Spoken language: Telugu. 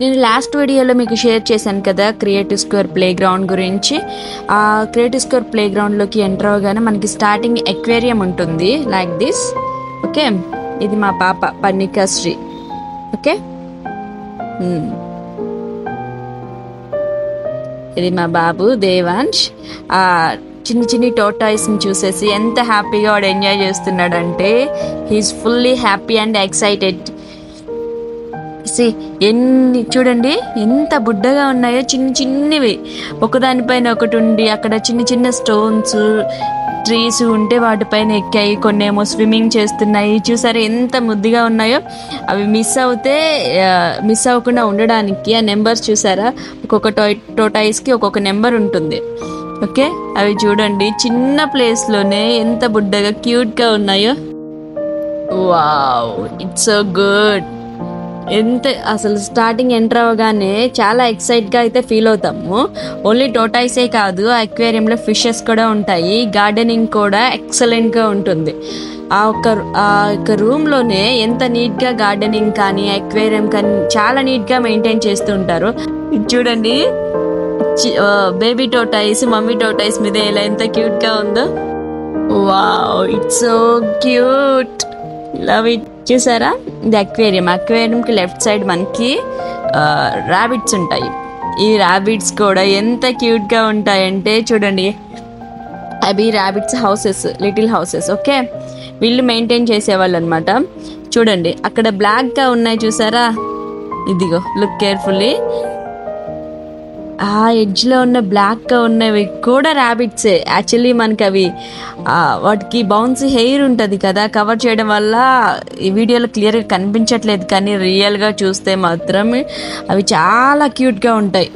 నేను లాస్ట్ వీడియోలో మీకు షేర్ చేశాను కదా క్రియేటివ్ స్క్వేర్ ప్లే గ్రౌండ్ గురించి. ఆ క్రియేటివ్ స్క్వేర్ ప్లే గ్రౌండ్లోకి ఎంటర్ అవగానే మనకి స్టార్టింగ్ ఎక్వేరియం ఉంటుంది లైక్ దిస్. ఓకే, ఇది మా పాప పర్ణికా శ్రీ. ఓకే, ఇది మా బాబు దేవాంశ్. చిన్ని చిన్ని టోటాయిస్ని చూసేసి ఎంత హ్యాపీగా వాడు ఎంజాయ్ చేస్తున్నాడంటే he's fully happy and excited. ఎన్ని చూడండి ఎంత బుడ్డగా ఉన్నాయో, చిన్న చిన్నవి ఒకదానిపైన ఒకటి ఉండి అక్కడ చిన్న చిన్న స్టోన్స్ ట్రీస్ ఉంటే వాటిపైన ఎక్కాయి. కొన్ని ఏమో స్విమ్మింగ్ చేస్తున్నాయి. చూసారా ఎంత ముద్దుగా ఉన్నాయో. అవి మిస్ అవ్వకుండా ఉండడానికి ఆ నెంబర్స్ చూసారా, ఒక్కొక్క టోటాయిస్కి ఒక్కొక్క నెంబర్ ఉంటుంది. ఓకే, అవి చూడండి చిన్న ప్లేస్లోనే ఎంత బుడ్డగా క్యూట్గా ఉన్నాయో. Wow, it's so good. ఎంత అసలు స్టార్టింగ్ ఎంటర్ అవ్వగానే చాలా ఎక్సైట్గా అయితే ఫీల్ అవుతాము. ఓన్లీ టోటాయిసే కాదు, అక్వేరియంలో ఫిషెస్ కూడా ఉంటాయి. గార్డెనింగ్ కూడా ఎక్సలెంట్గా ఉంటుంది. ఆ ఒక్క రూమ్లోనే ఎంత నీట్గా గార్డెనింగ్ కానీ అక్వేరియం కానీ చాలా నీట్గా మెయింటైన్ చేస్తూ ఉంటారు. ఇది చూడండి, బేబీ టోటాయిస్ మమ్మీ టోటాయిస్ మీద ఎలా ఎంత క్యూట్గా ఉందో. Wow, it's so cute, love it. చూసారా, ఇది అక్వేరియంకి లెఫ్ట్ సైడ్ మనకి ర్యాబిట్స్ ఉంటాయి. ఈ ర్యాబిట్స్ కూడా ఎంత క్యూట్గా ఉంటాయంటే చూడండి, అవి rabbits houses, little houses. Okay, వీళ్ళు మెయింటైన్ చేసేవాళ్ళు అనమాట. చూడండి అక్కడ బ్లాక్గా ఉన్నాయి చూసారా, ఇదిగో లుక్ కేర్ఫుల్లీ. ఆ ఎడ్జ్లో ఉన్న బ్లాక్గా ఉన్నవి కూడా ర్యాబిట్సే. యాక్చువల్లీ మనకి అవి వాటికి బౌన్సీ హెయిర్ ఉంటుంది కదా, కవర్ చేయడం వల్ల ఈ వీడియోలో క్లియర్గా కనిపించట్లేదు, కానీ రియల్గా చూస్తే మాత్రం అవి చాలా క్యూట్గా ఉంటాయి.